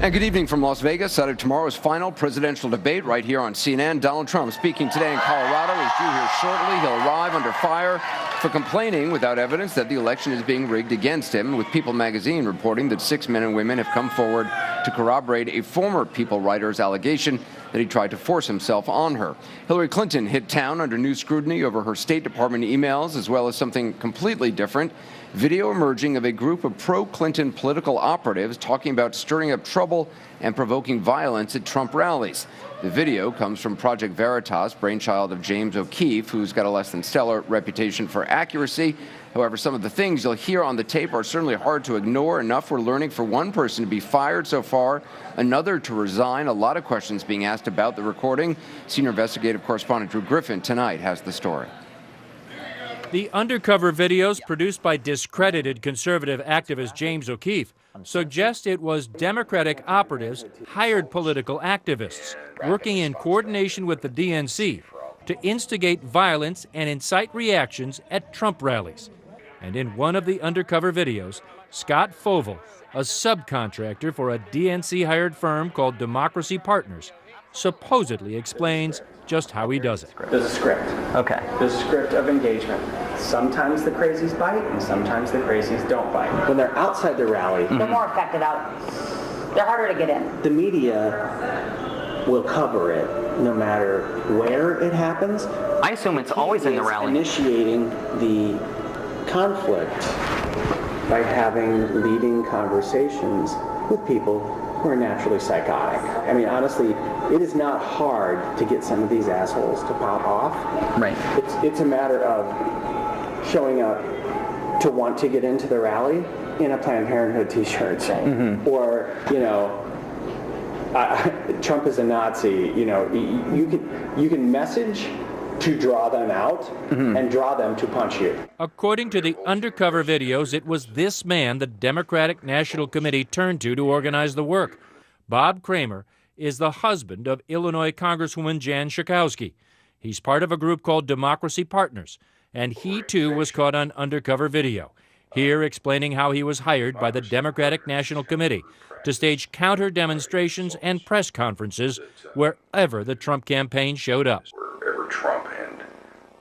And good evening from Las Vegas. Out of tomorrow's final presidential debate right here on CNN. Donald Trump speaking today in Colorado is due here shortly. He'll arrive under fire for complaining without evidence that the election is being rigged against him, with People magazine reporting that 6 men and women have come forward to corroborate a former People writer's allegation that he tried to force himself on her. Hillary Clinton hit town under new scrutiny over her State Department emails, as well as something completely different. Video emerging of a group of pro-Clinton political operatives talking about stirring up trouble and provoking violence at Trump rallies. The video comes from Project Veritas, brainchild of James O'Keefe, who's got a less than stellar reputation for accuracy. However, some of the things you'll hear on the tape are certainly hard to ignore. Enough we're learning for one person to be fired so far, another to resign. A lot of questions being asked about the recording. Senior investigative correspondent Drew Griffin tonight has the story. The undercover videos produced by discredited conservative activist James O'Keefe suggest it was Democratic operatives, hired political activists, working in coordination with the DNC to instigate violence and incite reactions at Trump rallies. And in one of the undercover videos, Scott Fovel, a subcontractor for a DNC-hired firm called Democracy Partners, supposedly explains just how he does it. There's a script. Okay. There's a script of engagement. Sometimes the crazies bite, and sometimes the crazies don't bite. When they're outside the rally, they're more affected out. They're harder to get in. The media will cover it no matter where it happens. I assume it's always in the rally. Initiating the conflict by having leading conversations with people who are naturally psychotic. I mean, honestly, it is not hard to get some of these assholes to pop off. Right. It's a matter of showing up to want to get into the rally in a Planned Parenthood t-shirt, or, you know, Trump is a Nazi. You know, you can message to draw them out and draw them to punch you. According to the undercover videos, it was this man the Democratic National Committee turned to organize the work. Bob Kramer is the husband of Illinois Congresswoman Jan Schakowsky. He's part of a group called Democracy Partners, and he too was caught on undercover video, here explaining how he was hired by the Democratic National Committee to stage counter-demonstrations and press conferences wherever the Trump campaign showed up. Wherever Trump and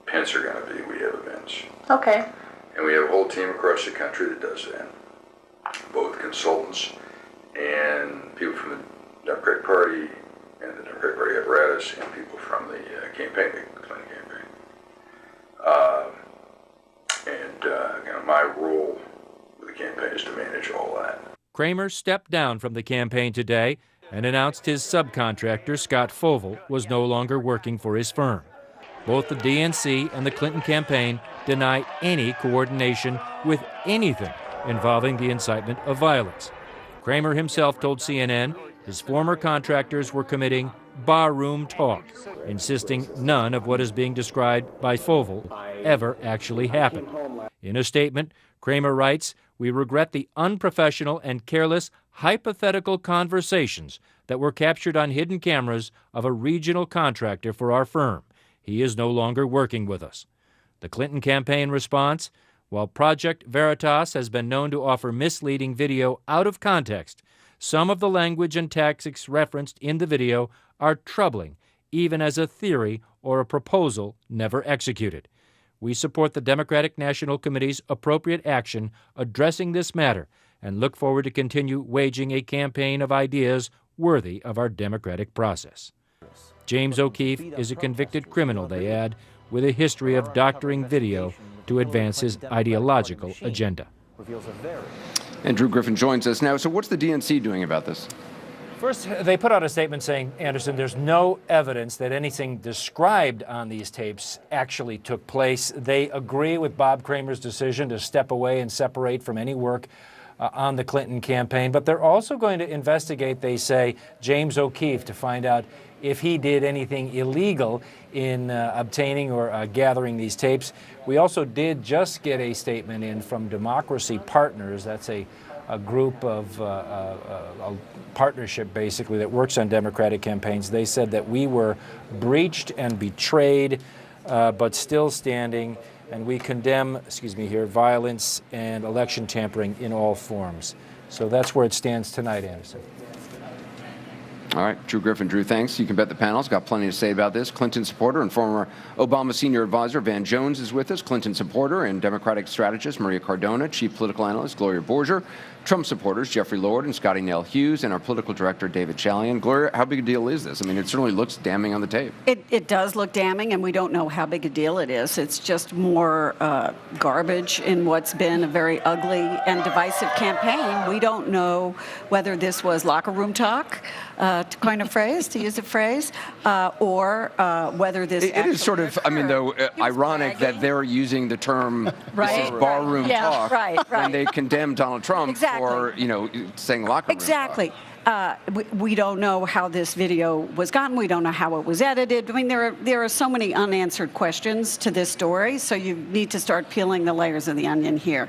Pence are going to be, we have events. Okay. And we have a whole team across the country that does that. Both consultants and people from the Democratic Party and the Democratic Party apparatus and people from the campaign, the Clinton campaign. My role with the campaign is to manage all that. Kramer stepped down from the campaign today and announced his subcontractor, Scott Fovel, was no longer working for his firm. Both the DNC and the Clinton campaign deny any coordination with anything involving the incitement of violence. Kramer himself told CNN his former contractors were committing barroom talk, insisting none of what is being described by Fovel ever actually happened. In a statement, Kramer writes, "We regret the unprofessional and careless hypothetical conversations that were captured on hidden cameras of a regional contractor for our firm. He is no longer working with us." The Clinton campaign response, while Project Veritas has been known to offer misleading video out of context, some of the language and tactics referenced in the video are troubling, even as a theory or a proposal never executed. We support the Democratic National Committee's appropriate action addressing this matter and look forward to continue waging a campaign of ideas worthy of our democratic process. James O'Keefe is a convicted criminal, they add, with a history of doctoring video to advance his ideological agenda. And Drew Griffin joins us now. So what's the DNC doing about this? First, they put out a statement saying, Anderson, there's no evidence that anything described on these tapes actually took place. They agree with Bob Kramer's decision to step away and separate from any work on the Clinton campaign. But they're also going to investigate, they say, James O'Keefe to find out if he did anything illegal in obtaining or gathering these tapes. We also did just get a statement in from Democracy Partners. That's a group of a partnership, basically, that works on Democratic campaigns. They said that we were breached and betrayed, but still standing, and we condemn, violence and election tampering in all forms. So that's where it stands tonight, Anderson. All right, Drew Griffin. Drew, thanks. You can bet the panel's got plenty to say about this. Clinton supporter and former Obama senior advisor Van Jones is with us. Clinton supporter and Democratic strategist Maria Cardona, chief political analyst Gloria Borger, Trump supporters Jeffrey Lord and Scotty Nell Hughes, and our political director David Chalian. Gloria, how big a deal is this? I mean, it certainly looks damning on the tape. It does look damning, and we don't know how big a deal it is. It's just more garbage in what's been a very ugly and divisive campaign. We don't know whether this was locker room talk, to coin a phrase, to use a phrase, or whether this It is sort of, I mean, though, ironic that they're using the term this is barroom talk when they condemn Donald Trump for, you know, saying locker room Exactly. We don't know how this video was gotten. We don't know how it was edited. I mean, there are so many unanswered questions to this story, so you need to start peeling the layers of the onion here.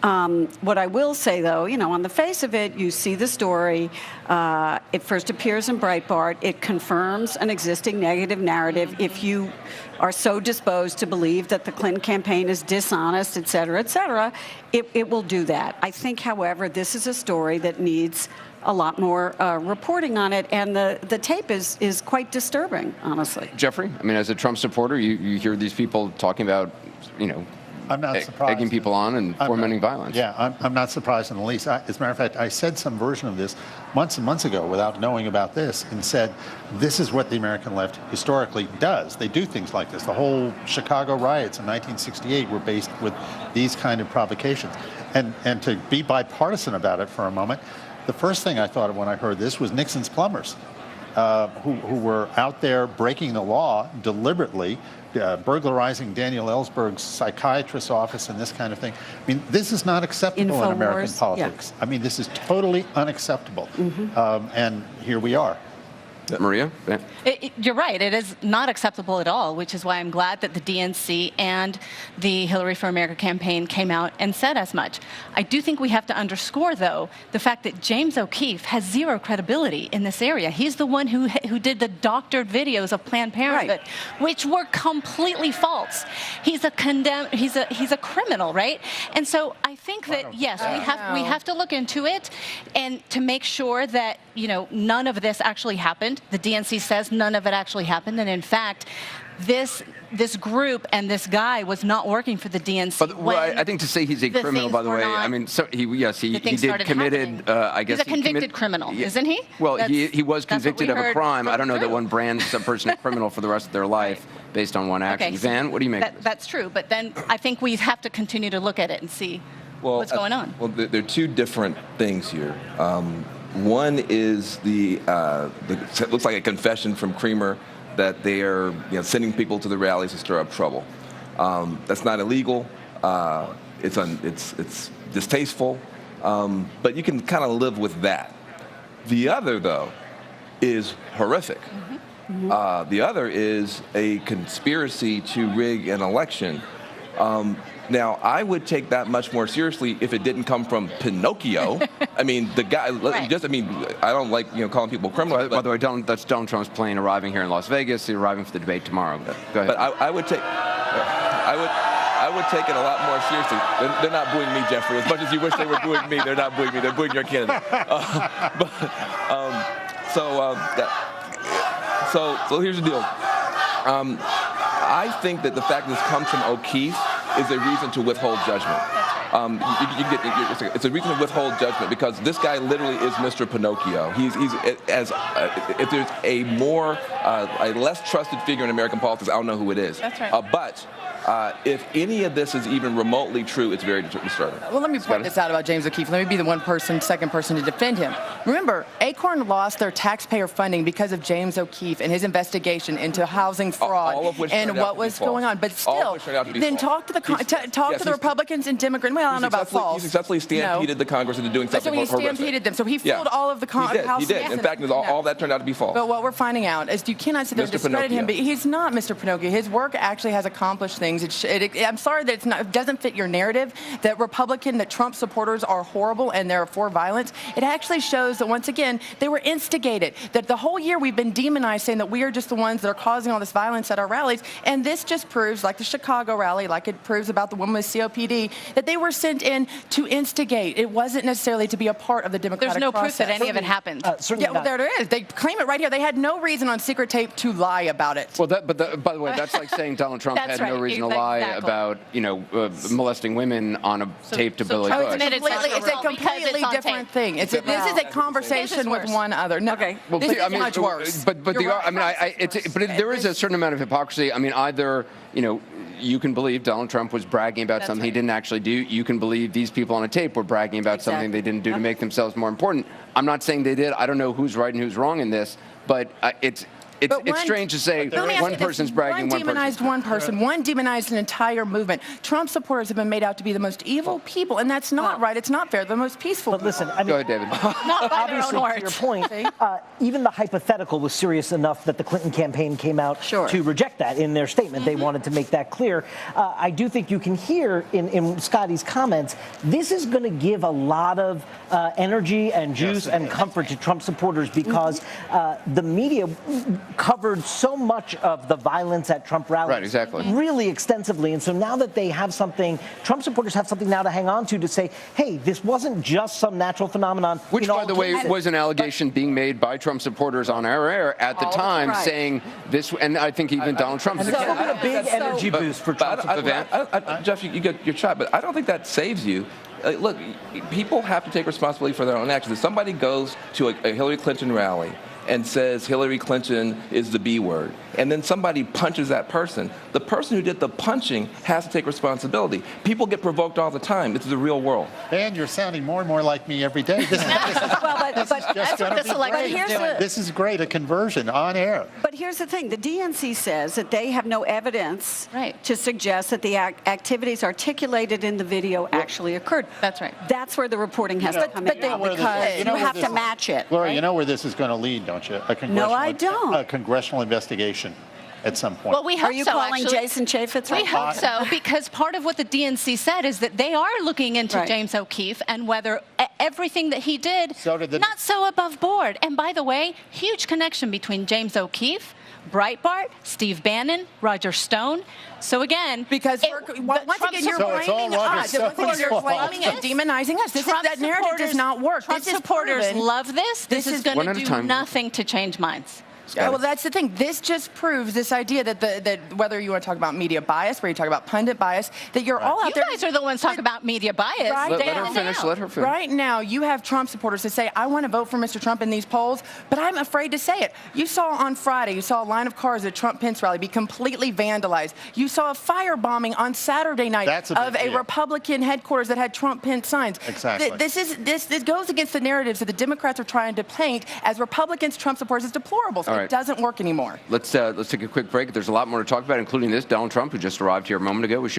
What I will say, though, you know, on the face of it, you see the story. It first appears in Breitbart. It confirms an existing negative narrative. If you are so disposed to believe that the Clinton campaign is dishonest, et cetera, it will do that. I think, however, this is a story that needs a lot more reporting on it, and the tape is quite disturbing, honestly. Jeffrey, I mean, as a Trump supporter, you hear these people talking about, you know, I'm not surprised. Egging people on and fomenting violence. Yeah, I'm not surprised in the least. As a matter of fact, I said some version of this months and months ago without knowing about this, and said, this is what the American left historically does. They do things like this. The whole Chicago riots in 1968 were based with these kind of provocations. And to be bipartisan about it for a moment, the first thing I thought of when I heard this was Nixon's plumbers, who were out there breaking the law deliberately, burglarizing Daniel Ellsberg's psychiatrist's office and this kind of thing. I mean, this is not acceptable in American politics. Yeah. I mean, this is totally unacceptable. And here we are. Maria? You're right. It is not acceptable at all, which is why I'm glad that the DNC and the Hillary for America campaign came out and said as much. I do think we have to underscore, though, the fact that James O'Keefe has zero credibility in this area. He's the one who did the doctored videos of Planned Parenthood, which were completely false. He's a criminal, right? And so I think that, yes, we have to look into it and to make sure that, you know, none of this actually happened. The DNC says none of it actually happened, and in fact, this group and this guy was not working for the DNC. But I think to say he's a criminal, by the way, I mean, so he did committed. I guess he's a convicted criminal, isn't he? Well, he was convicted of a crime. I don't know that one brands some person a criminal for the rest of their life based on one action. Okay, Van, what do you make of this? That's true, but then I think we have to continue to look at it and see what's going on. Well, there are two different things here. One is it looks like a confession from Creamer that they are sending people to the rallies to stir up trouble. That's not illegal. It's distasteful, but you can kind of live with that. The other, though, is horrific. The other is a conspiracy to rig an election. Now, I would take that much more seriously if it didn't come from Pinocchio. I mean, the guy, I don't like, calling people criminals. By the way, that's Donald Trump's plane arriving here in Las Vegas. He's arriving for the debate tomorrow. Go ahead. But I would take it a lot more seriously. They're not booing me, Jeffrey. As much as you wish they were booing me, they're not booing me. They're booing your candidate. So here's the deal. I think that the fact that this comes from O'Keefe is a reason to withhold judgment. It's a reason to withhold judgment because this guy literally is Mr. Pinocchio. If there's a less trusted figure in American politics, I don't know who it is. That's right. But if any of this is even remotely true, it's very disturbing. Well, let me point this out about James O'Keefe. Let me be the second person to defend him. Remember, Acorn lost their taxpayer funding because of James O'Keefe and his investigation into housing fraud and what was going on. But still, then talk to the Republicans and Democrats. Well, I don't know about false. He successfully stampeded the Congress into doing something horrific. So he stampeded them. So he fooled all of the House. He did. In fact, all that turned out to be false. But what we're finding out is you cannot sit there and discredit him. But he's not Mr. Pinocchio. His work actually has accomplished things things. I'm sorry that it doesn't fit your narrative that Trump supporters are horrible and they're for violence. It actually shows that, once again, they were instigated. That the whole year we've been demonized, saying that we are just the ones that are causing all this violence at our rallies. And this just proves, like the Chicago rally, like it proves about the woman with COPD, that they were sent in to instigate. It wasn't necessarily to be a part of the democratic There's no process. proof that any of it happened. Yeah, well, there it is. They claim it right here. They had no reason on secret tape to lie about it. Well, by the way, that's like saying Donald Trump had no reason to lie about, molesting women on a tape to Billy Bush. It's a completely different thing. This is a conversation with one other. No, okay. Well, this is much worse. But there is a certain amount of hypocrisy. I mean, either you can believe Donald Trump was bragging about something he didn't actually do. You can believe these people on a tape were bragging about something they didn't do to make themselves more important. I'm not saying they did. I don't know who's right and who's wrong in this, but it's strange to say one person's bragging, one demonized one person, one demonized an entire movement. Trump supporters have been made out to be the most evil people, and that's not right. It's not fair. They're the most peaceful. But listen, go ahead, David. Not by their own obviously, to your point, even the hypothetical was serious enough that the Clinton campaign came out to reject that in their statement. They wanted to make that clear. I do think you can hear in Scotty's comments, this is going to give a lot of energy and juice and comfort to Trump supporters because the media covered so much of the violence at Trump rallies really extensively. And so now that they have something, Trump supporters have something now to hang on to say, hey, this wasn't just some natural phenomenon. Which, by the way, was an allegation being made by Trump supporters on our air at the time, saying this, and I think even Donald Trump. And it's a big energy boost for Trump supporters. Jeff, you get your shot, but I don't think that saves you. Look, people have to take responsibility for their own actions. If somebody goes to a Hillary Clinton rally and says Hillary Clinton is the B word, and then somebody punches that person, the person who did the punching has to take responsibility. People get provoked all the time. It's the real world. And you're sounding more and more like me every day. This is great, a conversion on air. But here's the thing. The DNC says that they have no evidence to suggest that the activities articulated in the video actually occurred. That's right. That's where the reporting has to come in because you have to match it. Laura, you know where this is going to lead, don't you? No, I don't. A congressional investigation at some point. Well, we hope Are you so, calling actually. Jason Chaffetz? We hope so, because part of what the DNC said is that they are looking into James O'Keefe and whether everything that he did, not so above board. And by the way, huge connection between James O'Keefe, Breitbart, Steve Bannon, Roger Stone. So again, because once again, you're blaming us. You're blaming and demonizing us. That narrative does not work. Trump supporters love this. This is going to do nothing to change minds. Well, that's the thing. This just proves this idea that whether you want to talk about media bias, whether you talk about pundit bias, that you're all out there. You guys are the ones talking about media bias. Right let her finish. Let her finish. Right now, you have Trump supporters that say, I want to vote for Mr. Trump in these polls, but I'm afraid to say it. You saw on Friday, you saw a line of cars at Trump-Pence rally be completely vandalized. You saw a firebombing on Saturday night of a Republican headquarters that had Trump-Pence signs. Exactly. This goes against the narratives that the Democrats are trying to paint as Republicans, Trump supporters as deplorables. It doesn't work anymore. Let's take a quick break. There's a lot more to talk about, including this. Donald Trump, who just arrived here a moment ago, was